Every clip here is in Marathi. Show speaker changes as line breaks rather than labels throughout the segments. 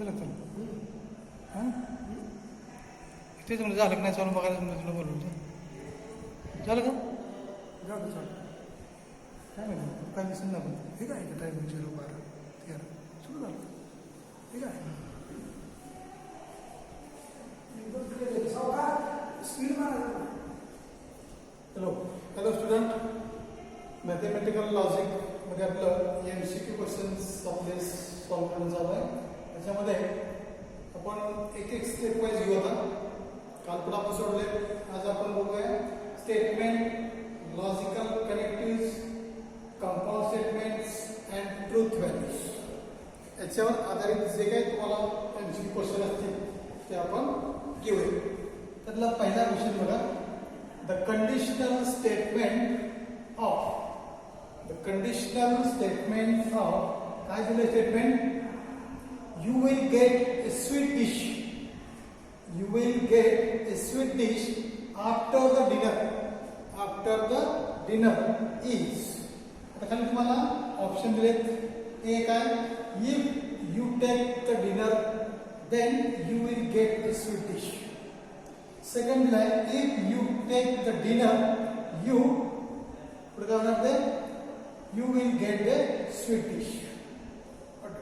झालं तर हां तेच म्हणजे झालं का नाही चालू बघायला तुला बोलवलं झालं का झालं चालू काय माहिती काय दिसत ना पण ठीक आहे का टायमिंग 0:12 सुरू झालं ठीक आहे स्पीड हॅलो स्टुडंट मॅथमॅटिकल लॉजिकमध्ये आपलं MCQ क्वेश्चन्स आपले सॉल्व करून चालू आहे. त्याच्यामध्ये आपण एक एक स्टेप वाईज घेऊ आता. काल पण आपण सोडले, आज आपण बघूया statement, logical connectives, compound statements and truth values. याच्यावर आधारित जे काही तुम्हाला MCQ क्वेश्चन असतील ते आपण घेऊया. त्यातला पहिला क्वेश्चन बघा, द कंडिशनल स्टेटमेंट ऑफ काय दिलं statement, you will get a sweet dish after the dinner is. आता खाली तुम्हाला ऑप्शन दिलेत. ए काय, if you take the dinner then you will get a sweet dish. Second दिलाय, if you take the dinner you पुढे काय होणार ते, you will get a sweet dish.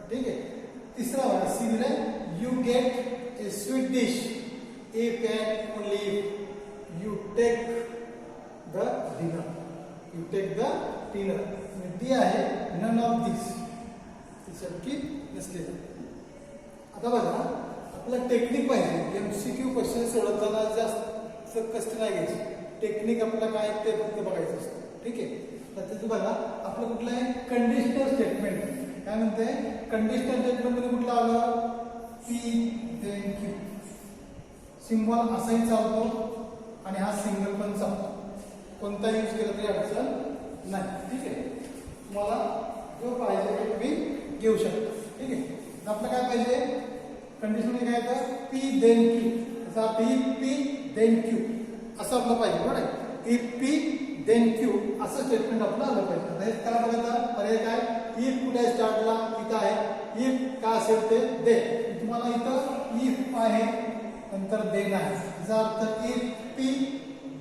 ठीक आहे. तीसरा वाला सी दिलाय, you get a sweet dish if and only if you take the dinner. D आहे none of these. की नसलेलं. आता बघा, आपलं टेक्निक पाहिजे. MCQ क्वेश्चन सोडवताना जास्त कष्ट नाही घ्यायचे. टेक्निक आपलं काय ते फक्त बघायचं असतं. ठीक आहे. तर त्याचं बघा, आपलं कुठलं आहे कंडिशनल स्टेटमेंट. काय म्हणते, कंडिशनल स्टेटमेंट मध्ये कुठलं आलं, पी देन क्यू. सिम्बॉल असाही चालतो आणि हा सिंगल पण चालतो. कोणता यूज केला तरी अडचण नाही. ठीक आहे. तुम्हाला जो पाहिजे ते तुम्ही घेऊ शकता. ठीक आहे. आपलं काय पाहिजे कंडिशन मध्ये, काय येतं, पी देन क्यू. त्याचा अर्थ पी देन क्यू असं आपलं पाहिजे. बरोबर आहे. इफ पी देन क्यू असं स्टेटमेंट आपलं आलं पाहिजे. हे काय बघा, पर्याय काय, इफ कुठे स्टार्टला इथं आहे, इफ का असेल ते दे. तुम्हाला इथं इफ आहे नंतर देन आहे. याचा अर्थ इफ पी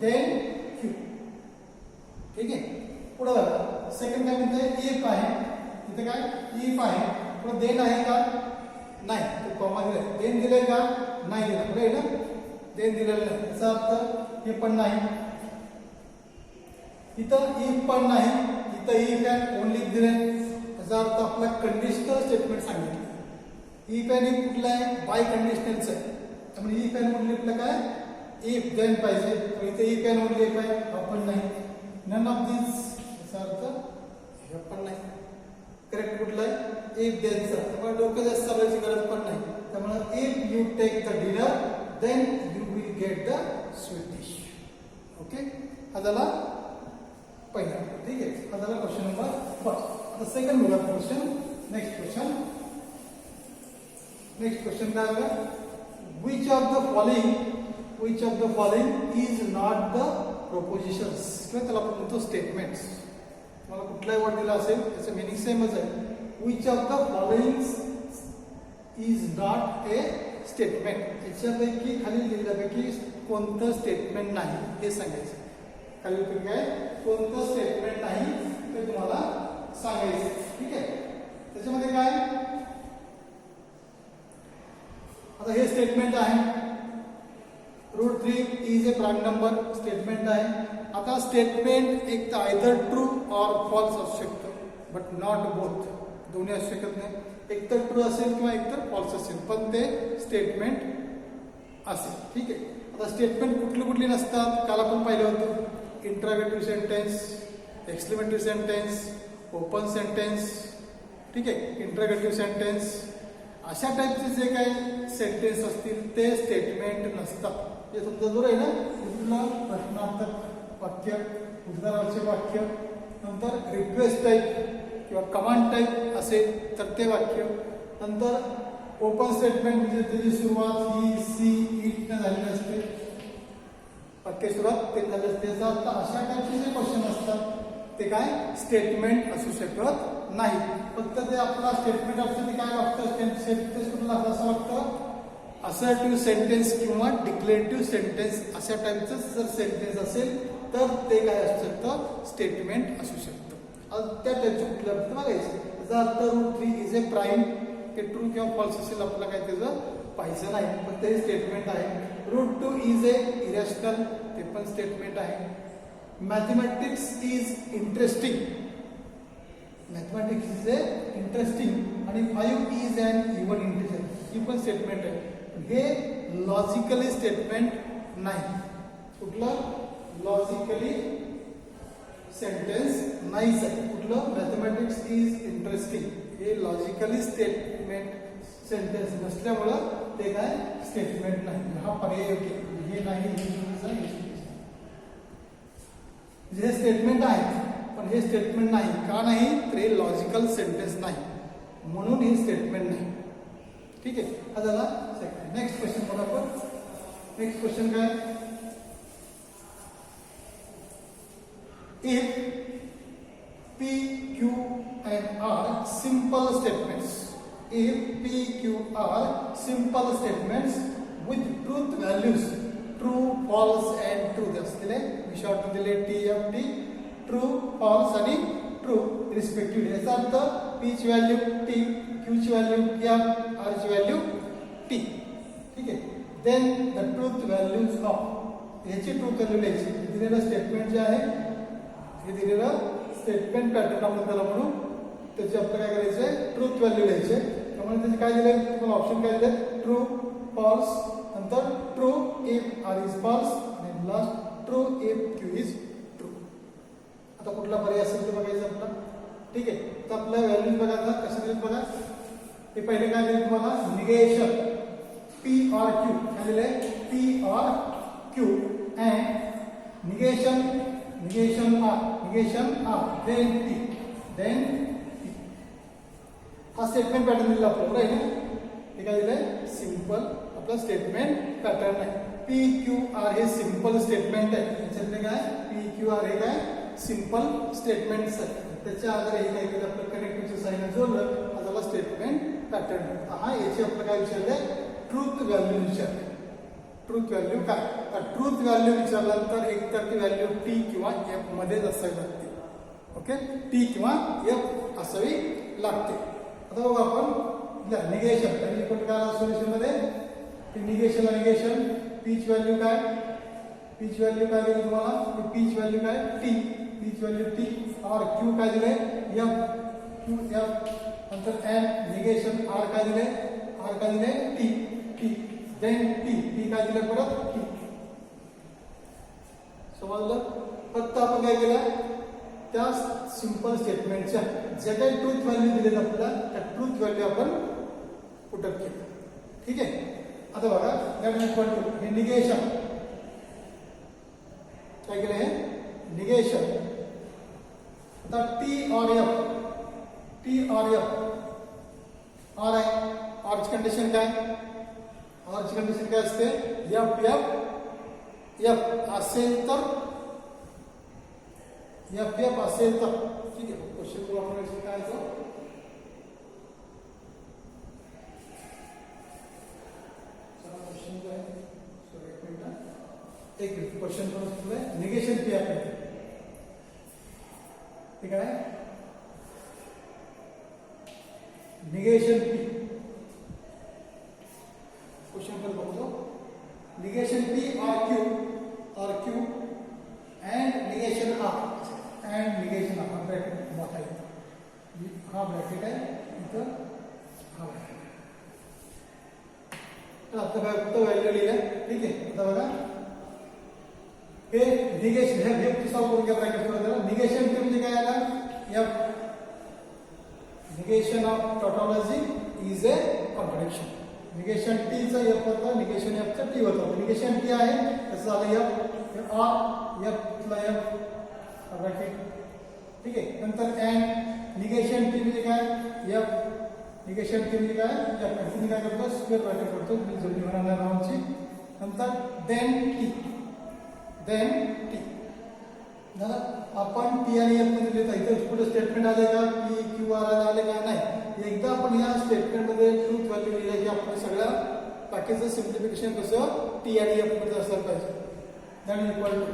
देन क्यू. ठीक आहे. पुढे बघा, सेकंड काय म्हणते, इफ आहे, इथे काय इफ आहे, पुढे देन आहे का नाही, तो कॉमा दिलाय. देन दिलाय का नाही दिला, बरोबर आहे ना. देन दिलेलं नाही, याचा अर्थ हे पण नाही. इथं इफ पण नाही, इथं इफ अँड ओनली दिले. याचा अर्थ आपला कंडिशनल स्टेटमेंट सांगितलं. इफ अँड इफ कुठलं आहे, बाय कंडिशनलचं आहे. त्यामुळे इफ अँड ओनली आपलं काय, इफ देन पाहिजे. इथे इफ अँड ओनली इफ आहे, हा पण नाही. नन ऑफ दिस, याचा अर्थ हे पण नाही. करेक्ट कुठलं आहे, इफ देनचं. त्यामुळे डोकं जास्त चालवायची गरज पण नाही. त्यामुळे if you take the dinner then you will get the sweet dish. Okay. हा झाला पहिला. ठीक आहे. हा झाला क्वेश्चन नंबर फर्स्ट. आता सेकंड बघा क्वेश्चन. नेक्स्ट क्वेश्चन काय आहे, which of the following is not the propositions. किंवा त्याला आपण म्हणतो स्टेटमेंट्स. मला कुठलाही वर्ड दिला असेल त्याचं मिनिंग सेमच आहे. which of the following is not a statement. याच्यापैकी खाली लिहिल्यापैकी कोणतं स्टेटमेंट नाही हे सांगायचं. खाली काय, कोणतं स्टेटमेंट नाही ते तुम्हाला सांगायचं. ठीक आहे. त्याच्यामध्ये काय, आता हे स्टेटमेंट आहे, √3 is a prime number statement आहे. आता स्टेटमेंट एक तर आयदर ट्रू ऑर फॉल्स असू शकतं, बट नॉट बोथ. दोन्ही असू शकत नाही. एक तर ट्रू असेल किंवा एक तर फॉल्स असेल, पण ते स्टेटमेंट असेल. ठीक आहे. आता स्टेटमेंट कुठली नसतात, काल आपण पाहिलं होतं. Interrogative sentence, exclamatory sentence, open sentence. ठीक आहे. इंट्रागेटिव्ह सेंटेन्स अशा टाईपचे जे काही सेंटेन्स असतील ते स्टेटमेंट नसतात. हे समजा जो आहे ना, कुठलं प्रश्नार्थक वाक्य, उद्गाराचे वाक्य, नंतर रिक्वेस्ट टाईप किंवा कमांड टाईप असेल तर ते वाक्य, नंतर ओपन स्टेटमेंट म्हणजे त्याची सुरुवात ही, सी, इट न झालेली असते, वाक्य सुरुवात ते झाले असते. याचा अशा टाईपचे जे क्वेश्चन असतात ते काय स्टेटमेंट असू शकत नाही. फक्त ते आपला स्टेटमेंट असतं ते काय वाक्य सेंटेन्स कुठला असं वाटतं असर्टिव्ह सेंटेन्स किंवा डिक्लेरेटिव्ह सेंटेन्स अशा टाईपचं जर सेंटेन्स असेल तर ते काय असू शकतं स्टेटमेंट असू शकतं. त्या टाईपचं कुठल्या अर्थ बघायचं. त्याचा अर्थ √3 इज ए प्राईम ते ट्रू किंवा फॉल्स असेल आपल्याला काय त्याचं पाहिजे नाही पण ते स्टेटमेंट आहे. √2 इज ए इरॅशनल ते पण स्टेटमेंट आहे. Mathematics is interesting mathematics is a interesting आणि 5 इज अन इव्हन इंटिजर ही पण स्टेटमेंट आहे. हे लॉजिकली स्टेटमेंट नाही. कुठलं लॉजिकली सेंटेन्स नाहीच आहे. कुठलं मॅथमॅटिक्स इज इंटरेस्टिंग हे लॉजिकली स्टेटमेंट सेंटेन्स नसल्यामुळं ते काय स्टेटमेंट नाही. हा पर्याय योग्य हे नाही हे स्टेटमेंट आहे पण हे स्टेटमेंट नाही का नाही तर हे लॉजिकल सेंटेन्स नाही म्हणून हे स्टेटमेंट नाही. ठीक आहे. हा झाला सेकंड. नेक्स्ट क्वेश्चन बघा आपण. नेक्स्ट क्वेश्चन काय if P, Q and R simple statements. If P, Q, R simple statements with truth values true, false and true असलेले शॉर्ट दिले T, F, T true, false आणि ट्रू रिस्पेक्टिव्हली. याचा अर्थ P ची व्हॅल्यू T, Q ची व्हॅल्यू F, R ची व्हॅल्यू T. ठीक आहे. Then the truth values of याची ट्रूथ व्हॅल्यू लिहायची. दिलेलं स्टेटमेंट जे आहे हे दिलेलं स्टेटमेंट पॅटर्न आपण त्याला म्हणू त्याची आपल्याला काय करायचं ट्रूथ व्हॅल्यू लिहायचे. त्यामुळे त्याचे काय दिले तुम्हाला ऑप्शन काय दिले ट्रू, फॉल्स, नंतर true if R is false आणि last true if Q is true. आता कुठला पर्याय असेल ते बघायचं आपला. ठीक आहे. तर आपल्या व्हॅल्यूज बघा आता कशा दिलेत बघा. हे पहिले काय दिले तुम्हाला निगेशन P or Q काय दिले P or Q and negation R then T हा स्टेटमेंट पॅटर्न दिला आपल्याला राईट ना. हे काय दिलंय सिंपल आपला स्टेटमेंट पॅटर्न आहे. P Q R हे सिंपल स्टेटमेंट आहे. याच्यातले काय P Q R हे काय सिंपल स्टेटमेंट्स आहे. त्याच्या आधारे हे काय केलं आपलं कनेक्टिव्हच्या साईन जोडलं हा झाला स्टेटमेंट पॅटर्न. हा याची आपलं काय विचारलंय ट्रूथ व्हॅल्यू विचारले. ट्रूथ व्हॅल्यू काय ट्रूथ व्हॅल्यू विचारल्यानंतर एक तर ती व्हॅल्यू T किंवा F मध्येच असावी लागते. ओके T किंवा F असावी लागते. आता बघू आपण निगेशन काय सोल्युशन मध्ये निगेशन पीच व्हॅल्यू काय दिली तुम्हाला पीच व्हॅल्यू काय पीच व्हॅल्यू T और Q काय दिले F नंतर एन निगेशन R काय दिले T देन T काय दिले परत Q. समजलं. फक्त आपण काय केलं त्या सिंपल स्टेटमेंटच्या जे काही ट्रूथ व्हॅल्यू दिलेत आपल्याला त्या ट्रूथ व्हॅल्यू आपण पुटअप केली. ठीक आहे. आता बघा दॅट इज इक्वल टू हे निगेशन काय केलं हे निगेशन. आता T और F R आहे. R ची कंडिशन काय असते F असेल तर F असेल तर ठीक आहे. क्वेश्चन वापरायचं काय एक मिनिट क्वेश्चन करून निगेशन P आहे. ठीक आहे. निगेशन P क्वेश्चन कर बघतो. निगेशन P और Q and negation R and negation R हा ब्रॅकेट मोठा आहे. हा ब्रॅकेट आहे इथं हा ब्रॅकेट. तर आता फक्त व्हॅल्यू लिहिलं. ठीक आहे. आता बघा हे निगेशन हे सॉल्व करून घ्या ब्रॅकेट मध्ये. निगेशन P म्हणजे काय आला F negation of tautology is a contradiction. Negation T चा F होता निगेशन F चा T होता. निगेशन T आहे त्याचं झालं F ब्रॅकेट. ठीक आहे. नंतर एन निगेशन T म्हणजे काय F निगेशन T म्हणजे काय F तुम्ही काय करतो स्क्वेअर ब्रॅकेट करतो जल्दी होणार नावाची. नंतर देन T झालं. आपण T आणि F मध्ये लिहितो. इथे पुढे स्टेटमेंट आले का P Q R आले का नाही एकदा आपण या स्टेटमेंटमध्ये ट्रूथ व्हॅल्यू लिहिलं की आपण सगळ्या बाकीचं सिम्प्लिफिकेशन कसं टी आणि एफ मध्ये असलं पाहिजे. दॅट इज इक्वल टू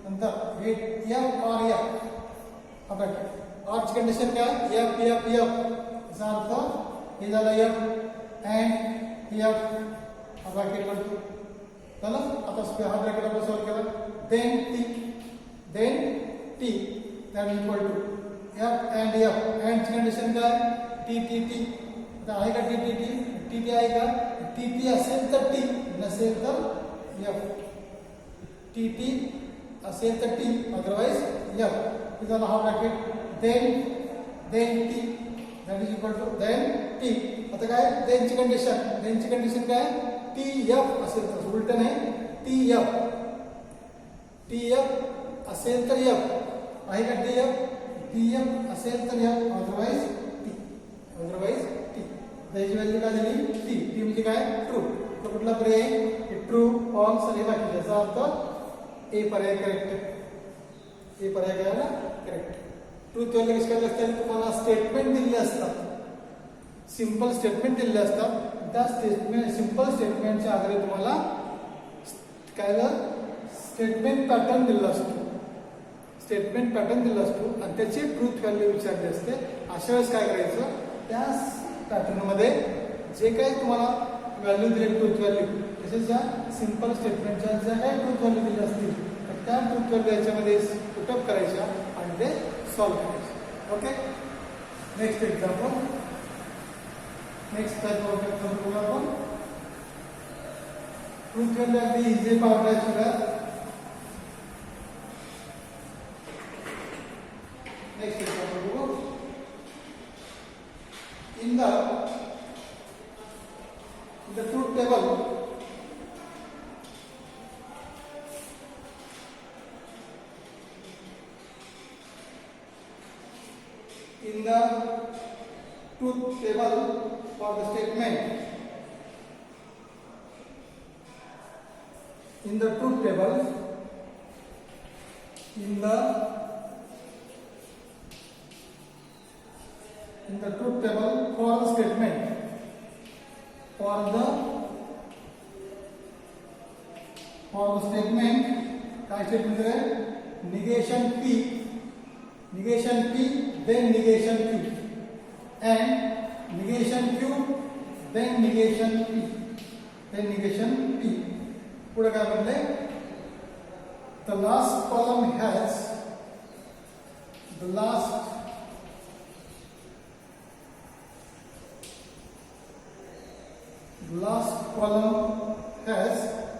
नंतर हे एफ और एफ आता आरची कंडिशन काय एफ एफ एफ याचा अर्थ हे झालं एफ अँड एफ हा ब्रॅकेट करतो झालं. आता हा ब्रॅकेट आपण सॉल्व्ह केला then T that is equal to F and F अँडची कंडिशन काय टी टी टी आता आहे का T T T T T आहे का टी टी असेल तर टी नसेल तर एफ टी टी असेल तर टी अदरवाइज एफ झाला हा bracket then T that is equal to then T. आता काय देनची कंडिशन काय टी एफ असेल तर उलट नाही टी एफ असेल तर एफ आहे का टी एफ असेल तर एफ अदरवाइज टी त्याची व्हॅल्यू काय झाली टी म्हणजे काय ट्रू. तर कुठला पर्याय ट्रू फॉल्स आणि बाकी याचा अर्थ ए पर्याय करेक्ट. ए पर्याय काय ना करेक्ट. ट्रूथ व्हॅल्यू कशी काय असतात तुम्हाला स्टेटमेंट दिलेले असतात सिंपल स्टेटमेंट दिलेले असतात त्या सिंपल स्टेटमेंटच्या आधारे तुम्हाला काय स्टेटमेंट पॅटर्न दिलेला असतो आणि त्याची ट्रूथ व्हॅल्यू विचारली असते. अशा वेळेस काय करायचं त्या पॅटर्नमध्ये जे काही तुम्हाला व्हॅल्यू दिले ट्रूथ व्हॅल्यू तसेच या सिंपल स्टेटमेंटच्या ज्या काही ट्रूथ व्हॅल्यू दिल्या असतील तर त्या ट्रूथ व्हॅल्यू याच्यामध्ये पुटअप करायच्या आणि ते सॉल्व्ह करायचे. Okay next example next type of example आपण ट्रूथ व्हॅल्यू अगदी इझी पावडायची का नेक्स्ट एक्झाम्पल बघू. In the truth table for the statement in the truth table for the statement काय स्टेटमेंट आहे negation p then negation q and negation q then negation p पुढे काय म्हणले the last column has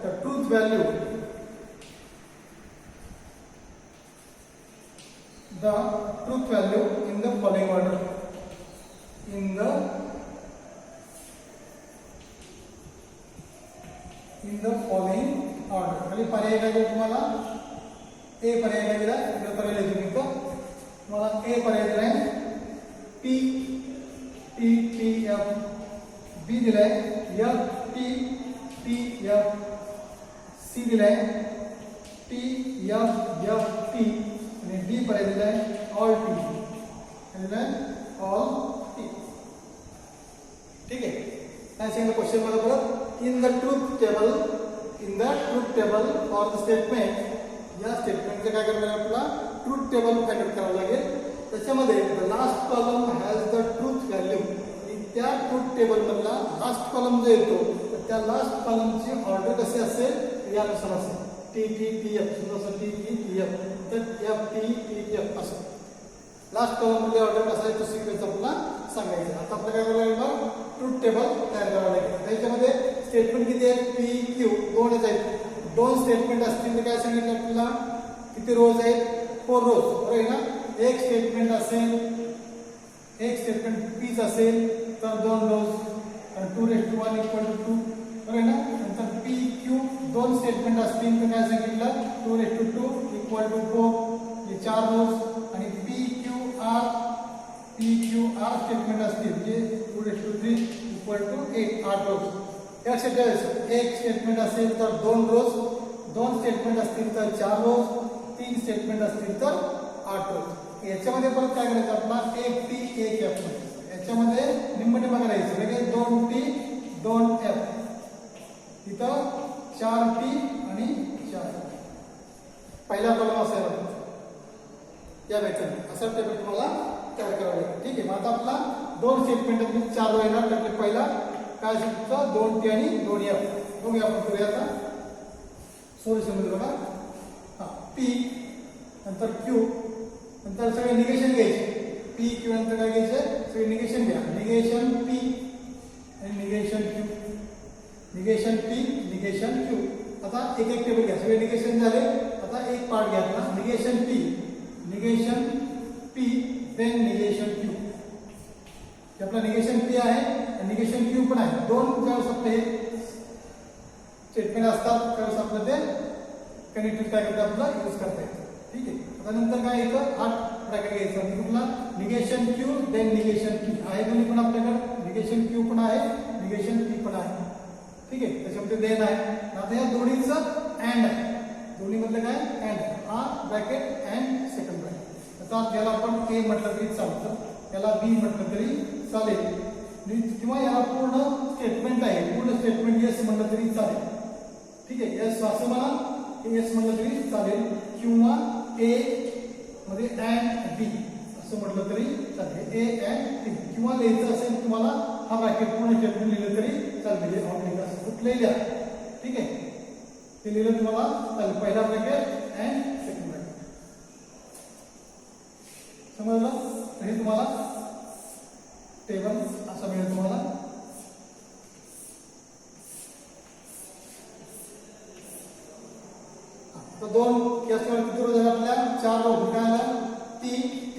the truth value in the following order खाली पर्याय काय दिला तुम्हाला ए पर्याय काय दिला इकडे पर्याय लिहितो मी तो तुम्हाला ए पर्याय दिलाय P T T F B दिलाय F T T F C दिलाय टी एफ एफ टी आणि डी पर्याय दिलाय ऑल टी दिलाय ऑल टी. ठीक आहे काय सांगितलं क्वेश्चन मला परत in the truth table for the statement या स्टेटमेंटचं काय करायला लागेल आपल्याला ट्रूथ टेबल फाइंड आउट करावं लागेल. त्याच्यामध्ये the last column has the truth value त्या ट्रूथ टेबल मधला लास्ट कॉलम जो येतो तर त्या लास्ट कॉलमची ऑर्डर कशी असेल यानुसार असेल टी टी टी एफ जसं टी टी टी एफ तर एफ टी टी एफ असं लास्ट कॉलम मध्ये ऑर्डर कसा आहे तो सिक्वेन्स आपल्याला सांगायचा. आता आपल्याला काय करावं लागेल ट्रूथ टेबल तयार करावं लागेल. त्याच्यामध्ये स्टेटमेंट किती आहेत पी क्यू दोनच आहेत. दोन स्टेटमेंट असतील तर काय सांगितलं आपल्याला किती रोज आहेत 4 रोज बरोबर आहे ना. एक स्टेटमेंट पीच असेल तर 2 रोज आणि 2:1 इक्वल टू 2 बरोबर आहे ना. नंतर पी क्यू दोन स्टेटमेंट असतील तर काय सांगितलं 2:2 इक्वल टू 4 हे 4 रोज आणि पी क्यू आर स्टेटमेंट असतील जे 2:3 इक्वल टू 8 रोज. लक्षात ठेवायचं एक स्टेटमेंट असेल तर 2 रोज, 2 स्टेटमेंट असतील तर 4 रोज, 3 स्टेटमेंट असतील तर 8 रोज. याच्यामध्ये परत काय करायचं आपला एक टी एक एफ याच्यामध्ये निम्म करायचं म्हणजे 2t 2f, इथं 4t आणि 4. पहिला कॉलम असायला या पॅटर्न असा टेबल तुम्हाला तयार करावा लागेल. ठीक आहे. मग आता आपला 2 स्टेटमेंट 4 रो येणार. तर पहिला काय शिकतो 2t आणि 2f. बघूया आपण करूया आता सोल्युशन मध्ये बघा. p नंतर q नंतर सगळे निगेशन घ्यायचे. p q नंतर काय घ्यायचे सगळे निगेशन घ्या. निगेशन p आणि negation q, negation p negation q. आता एक एक टेबल घ्या. सगळे निगेशन झाले. आता एक पार्ट घ्या आपला negation p, negation p then negation q. हे आपला निगेशन p आहे आणि निगेशन q पण आहे. दोन ज्यावेळेस आपले स्टेटमेंट असतात त्यावेळेस आपलं ते कनेक्टिव्ह काय करतात आपलं यूज करता येतं. ठीक आहे. आता नंतर काय येतं 8 ब्रॅकेट घ्यायचं म्हणजे कुठला negation q then negation p आहे. दोन्ही पण आपल्याकडे निगेशन q पण आहे निगेशन p पण आहे. ठीक आहे. त्याच्यामध्ये देन आहे. आता या दोन्हीचं अँड आहे. दोन्ही मधलं काय अँड. हा ब्रॅकेट अँड सेकंड ब्रॅकेट. आता याला आपण a म्हटलं तरी चालतं, याला b म्हटलं तरी चालेल किंवा याला पूर्ण स्टेटमेंट आहे पूर्ण स्टेटमेंट येस म्हटलं तरी चालेल. ठीक आहे. येस असं मला येस म्हटलं तरी चालेल किंवा a मध्ये अँड b असं म्हटलं तरी चालेल. a अँड b किंवा लिहायचं असेल तुम्हाला हा ब्रॅकेट पूर्ण स्टेटमेंट लिहिलं तरी चालेल. ऑनलाईन असं कुठलंही लिहा. ठीक आहे. ते लिहिलं तुम्हाला चालेल. पहिला ब्रॅकेट अँड सेकंड ब्रॅकेट. समजलं. तर हे तुम्हाला टेबल असं मिळेल तुम्हाला. तर दोन केसवर किती रो झाले आपल्या 4 रो. काय आलं t t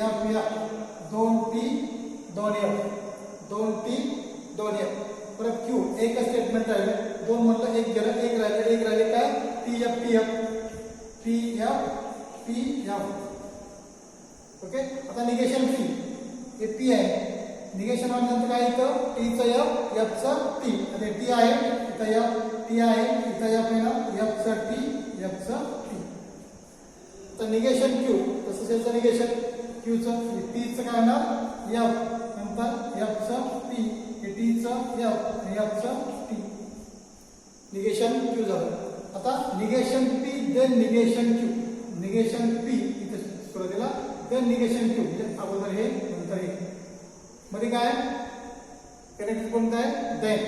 f f 2t 2f 2t 2f. परत q एकच स्टेटमेंट राहिले. दोन म्हटलं एक गेलं एक राहिले काय tf tf tf tf. Okay. आता निगेशन p हे p आहे. निगेशन नंतर काय येतं t चं f f चं t. आणि t आहे इथं f t आहे इथं f आहे ना f चं t f चं t. तर निगेशन q तसंच याचं निगेशन q चं t चं काय होणार f नंतर f चं t हे t चं f आणि f चं t. निगेशन q झालं. आता negation p then negation q. Negation p इथे सुरुवातीला देन निगेशन q म्हणजे अगोदर हे नंतर हे. मध्ये काय कनेक्ट कोणतं आहे देन.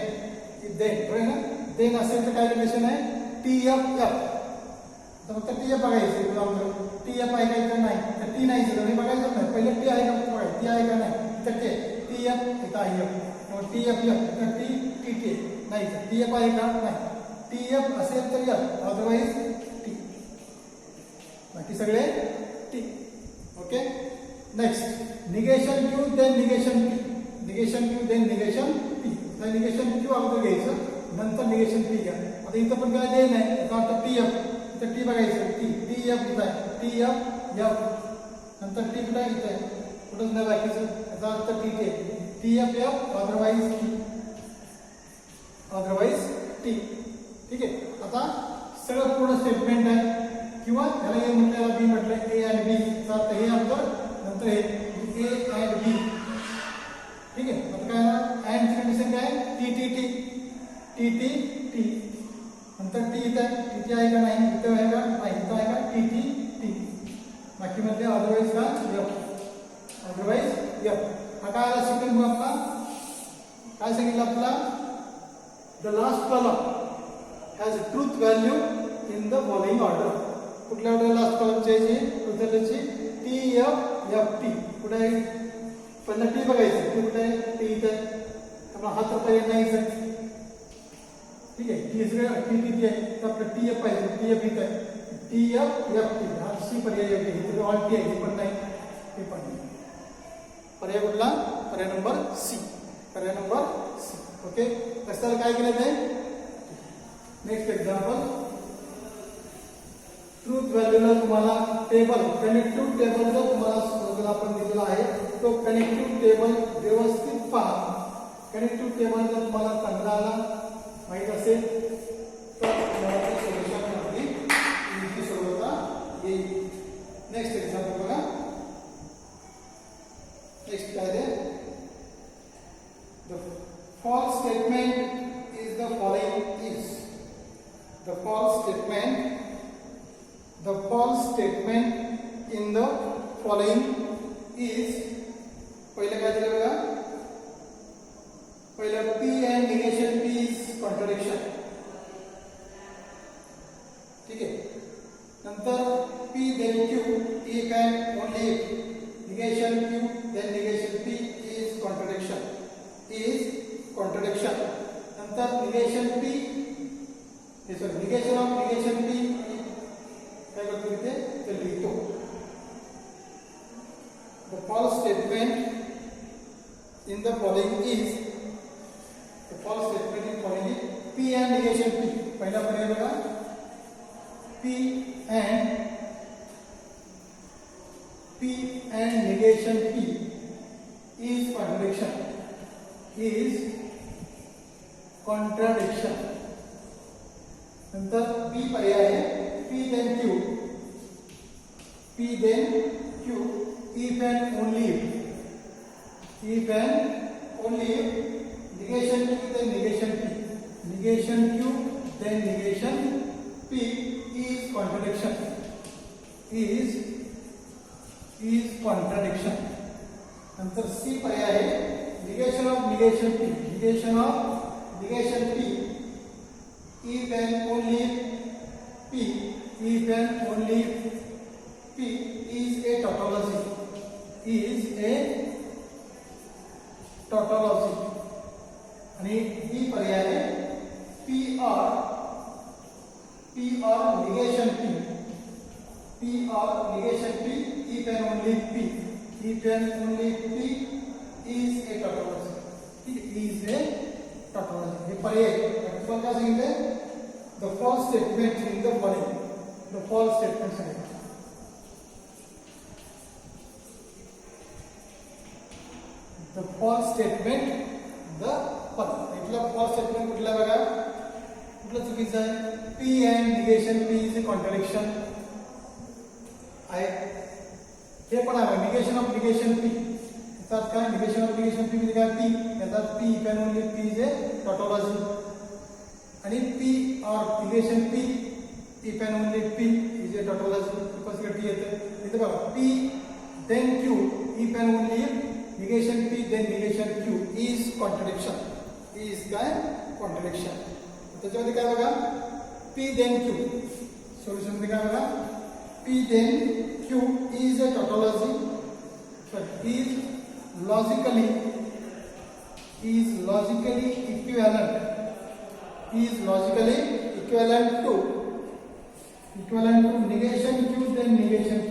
देन बरोबर ना. देन असेल तर काय रिलेशन आहे tf f. तर फक्त tf बघायचं tf आहे का नाही तर t नाही दिलं बघायचं नाही. पहिले t आहे का बघायचं t आहे का नाही तर tf इथं आहे f tf f तर t नाही तर tf आहे का नाही. tf असेल तर f अदरवाइज t. बाकी सगळे t. Okay. Next negation q then negation p. Negation q then negation p. तर निगेशन q अगोदर घ्यायचं नंतर निगेशन p घ्या. आता इथं पण काय देन आहे याचा अर्थ tf. इथं t बघायचं tf इथं आहे tf f नंतर t कुठं आहे इथं आहे कुठंच नाही बाकीचं याचा अर्थ tf f अदरवाइज t. ठीक आहे. आता सगळं पूर्ण स्टेटमेंट आहे किंवा याला a म्हटलं याला b म्हटलं a आणि b चा अर्थ हे अंतर नंतर हे a and b. ठीक आहे. आता काय ना अँड कंडिशन काय t t t t t t नंतर t इथं आहे t आहे का नाही इथं आहे का नाही इथं आहे का t t t. बाकी मध्ये अदरवाइज का f अदरवाइज f. हा काय आला सेकंड मग आपला काय सांगितलं आपला the last column has truth value in the following order. कुठल्या ऑर्डर लास्ट कॉलमची ट्रूथ व्हॅल्यूची tf f t. कुठे आहे पहिला t बघायचं t कुठे आहे t इथे त्यामुळे हा तर पर्याय नाहीच आहे. ठीक आहे. t सगळं t t t आहे तर आपलं tf पाहिजे tf इथे आहे tf f t. हा c पर्याय योग्य आहे. इथे ऑल t आहे हे पण नाही हे पण नाही. पर्याय कुठला पर्याय नंबर c. पर्याय नंबर c. ओके. त्याला काय केलं ते नेक्स्ट एक्झाम्पल. ट्रूथ व्हॅल्यूला तुम्हाला टेबल कनेक्टिव्ह टेबल जर तुम्हाला आपण दिलेला आहे तो कनेक्टिव्ह टेबल व्यवस्थित पहा. कनेक्टिव्ह टेबल जर तुम्हाला चांगला आला माहित असेल तर तुम्हाला सोल्युशन अगदी इझी सोडवता येईल. नेक्स्ट एक्झाम्पल बघा. नेक्स्ट काय आहे false statement is the following is the false statement in the following is पहिलं काय दिलं बघा पहिलं P and negation P is contradiction ठीक आहे नंतर P then Q if and only if negation Q then negation P is contradiction नंतर negation P negation of negation P काय करतो इथे ते लिहितो the false statement in the following is the false statement in following is P and negation P पहिला पर्याय बघा P and negation P is contradiction नंतर B पर्याय आहे P then Q if and only if negation Q then negation Q then negation P is contradiction नंतर C पर्याय आहे negation of negation P if and only P is a tautology आणि D पर्याय आहे P or negation P if and only P is a tautology हे पर्याय आपण काय सांगितले the false statement in the following the false statement सांगितले the false statement इथला false statement कुठला बघा कुठला चुकीचा आहे P and negation P is a contradiction आहे हे पण आहे negation of negation P याचा अर्थ काय negation of negation P म्हणजे काय P याचा P if and only P is a tautology आणि P or negation P if and only P is a tautology possibility येते इथे बघा P then Q if and only if negation P then negation Q is contradiction त्याच्यामध्ये काय बघा P then Q सोल्युशन मध्ये काय बघा P then Q is a tautology but is logically equivalent to negation Q then negation Q